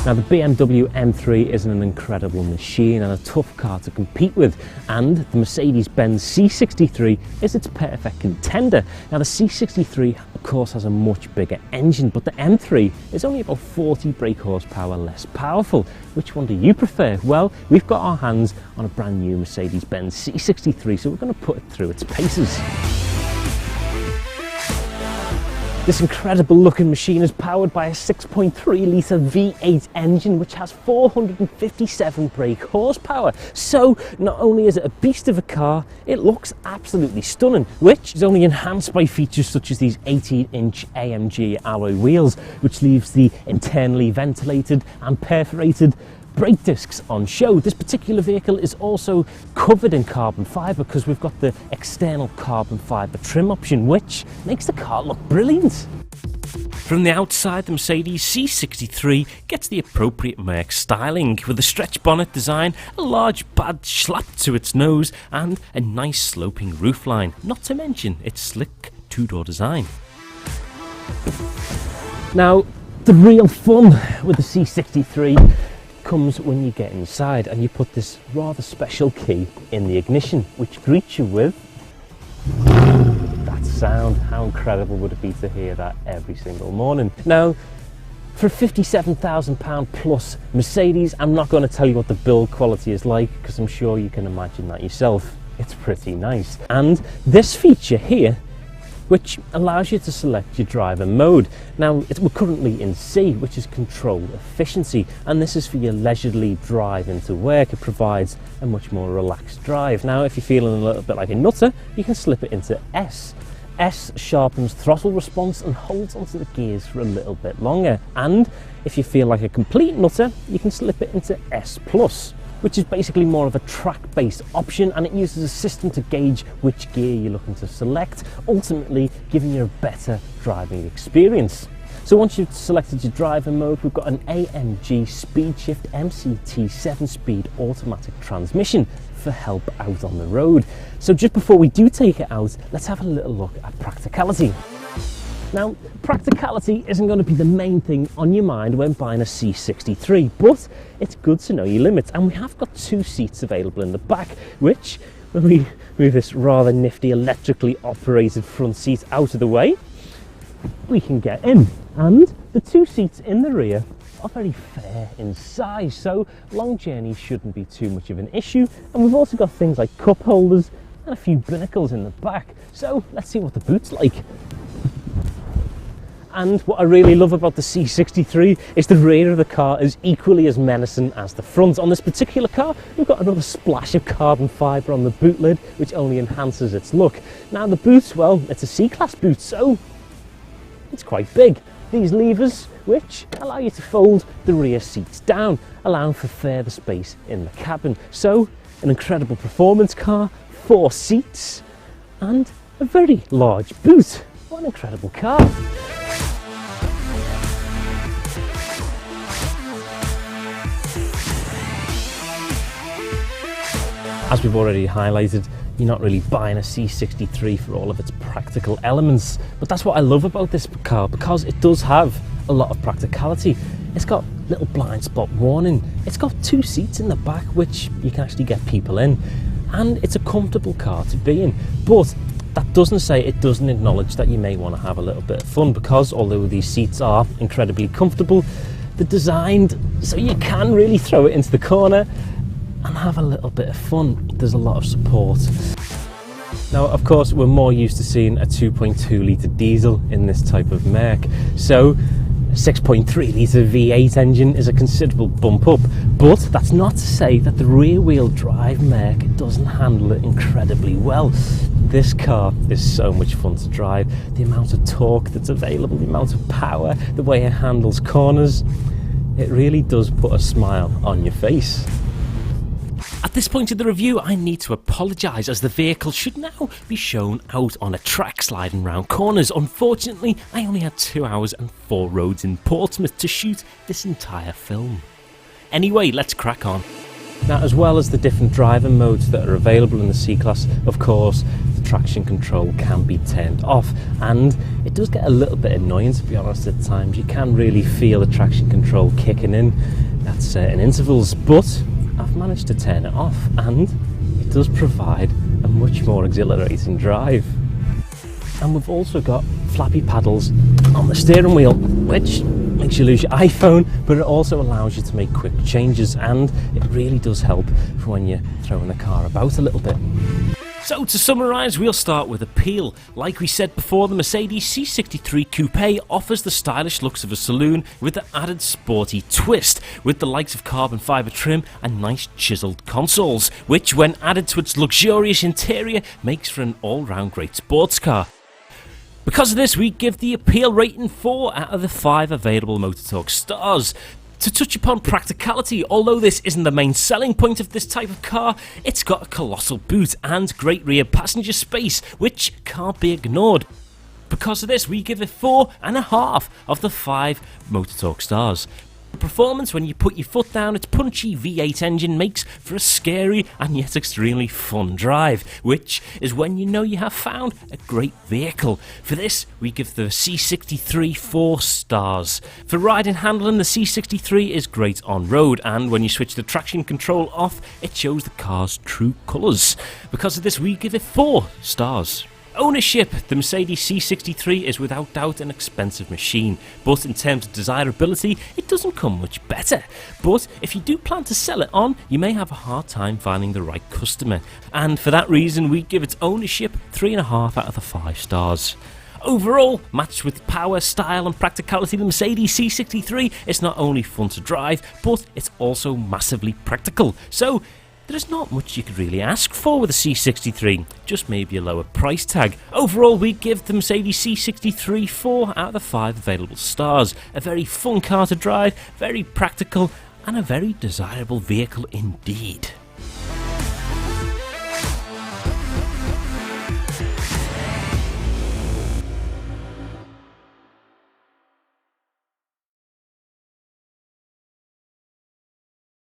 Now the BMW M3 is an incredible machine and a tough car to compete with, and the Mercedes C63 is its perfect contender. Now the C63 of course has a much bigger engine, but the M3 is only about 40 brake horsepower less powerful. Which one do you prefer? Well, we've got our hands on a brand new Mercedes C63, so we're going to put it through its paces. This incredible looking machine is powered by a 6.3 litre V8 engine which has 457 brake horsepower. So not only is it a beast of a car, it looks absolutely stunning, which is only enhanced by features such as these 18-inch AMG alloy wheels, which leaves the internally ventilated and perforated brake discs on show. This particular vehicle is also covered in carbon fibre because we've got the external carbon fibre trim option, which makes the car look brilliant. From the outside, the Mercedes C63 gets the appropriate Merc styling with a stretch bonnet design, a large badge slapped to its nose and a nice sloping roofline, not to mention its slick two-door design. Now, the real fun with the C63 comes when you get inside and you put this rather special key in the ignition, which greets you with that sound. How incredible would it be to hear that every single morning? Now, for a £57,000 plus Mercedes, I'm not going to tell you what the build quality is like because I'm sure you can imagine that yourself. It's pretty nice. And this feature here, which allows you to select your driver mode. Now, we're currently in C, which is control efficiency, and this is for your leisurely drive into work. It provides a much more relaxed drive. Now, if you're feeling a little bit like a nutter, you can slip it into S. S sharpens throttle response and holds onto the gears for a little bit longer. And if you feel like a complete nutter, you can slip it into S+, which is basically more of a track-based option, and it uses a system to gauge which gear you're looking to select, ultimately giving you a better driving experience. So once you've selected your driver mode, we've got an AMG Speed Shift MCT 7-speed automatic transmission for help out on the road. So just before we do take it out, let's have a little look at practicality. Now, practicality isn't going to be the main thing on your mind when buying a C63, but it's good to know your limits, and we have got 2 seats available in the back, which, when we move this rather nifty electrically operated front seat out of the way, we can get in. And the 2 seats in the rear are very fair in size, so long journeys shouldn't be too much of an issue. And we've also got things like cup holders and a few binnacles in the back, so let's see what the boot's like. And what I really love about the C63 is the rear of the car is equally as menacing as the front. On this particular car, we've got another splash of carbon fibre on the boot lid, which only enhances its look. Now the boot, well, it's a C-Class boot, so it's quite big. These levers, which allow you to fold the rear seats down, allowing for further space in the cabin. So, an incredible performance car, 4 seats, and a very large boot. What an incredible car. As we've already highlighted, you're not really buying a C63 for all of its practical elements, but that's what I love about this car, because it does have a lot of practicality. It's got little blind spot warning, it's got 2 seats in the back which you can actually get people in, and it's a comfortable car to be in. But that doesn't say it doesn't acknowledge that you may want to have a little bit of fun, because although these seats are incredibly comfortable, they're designed so you can really throw it into the corner and have a little bit of fun. There's a lot of support. Now, of course, we're more used to seeing a 2.2 litre diesel in this type of Merc, so a 6.3 litre V8 engine is a considerable bump up, but that's not to say that the rear wheel drive Merc doesn't handle it incredibly well. This car is so much fun to drive. The amount of torque that's available, the amount of power, the way it handles corners, it really does put a smile on your face. At this point in the review, I need to apologise, as the vehicle should now be shown out on a track sliding round corners. Unfortunately, I only had 2 hours and 4 roads in Portsmouth to shoot this entire film. Anyway, let's crack on. Now, as well as the different driving modes that are available in the C-Class, of course, the traction control can be turned off, and it does get a little bit annoying, to be honest, at times. You can really feel the traction control kicking in at certain intervals, but I've managed to turn it off, and it does provide a much more exhilarating drive. And we've also got flappy paddles on the steering wheel, which makes you lose your iPhone, but it also allows you to make quick changes, and it really does help for when you're throwing the car about a little bit. So to summarise, we'll start with appeal. Like we said before, the Mercedes C63 Coupe offers the stylish looks of a saloon with the added sporty twist, with the likes of carbon fibre trim and nice chiselled consoles, which when added to its luxurious interior makes for an all-round great sports car. Because of this, we give the appeal rating 4 out of the 5 available MotorTalk stars. To touch upon practicality, although this isn't the main selling point of this type of car, it's got a colossal boot and great rear passenger space, which can't be ignored. Because of this, we give it 4.5 of the 5 MotorTalk stars. Performance, when you put your foot down, its punchy V8 engine makes for a scary and yet extremely fun drive, which is when you know you have found a great vehicle. For this, we give the C63 4 stars. For ride and handling, the C63 is great on road, and when you switch the traction control off, it shows the car's true colours. Because of this, we give it 4 stars. Ownership, the Mercedes C63 is without doubt an expensive machine, but in terms of desirability, it doesn't come much better. But if you do plan to sell it on, you may have a hard time finding the right customer, and for that reason we give its ownership 3.5 out of the 5 stars. Overall, matched with power, style and practicality, the Mercedes C63 is not only fun to drive, but it's also massively practical. So there's not much you could really ask for with a C63, just maybe a lower price tag. Overall, we give the Mercedes C63 4 out of the 5 available stars. A very fun car to drive, very practical, and a very desirable vehicle indeed.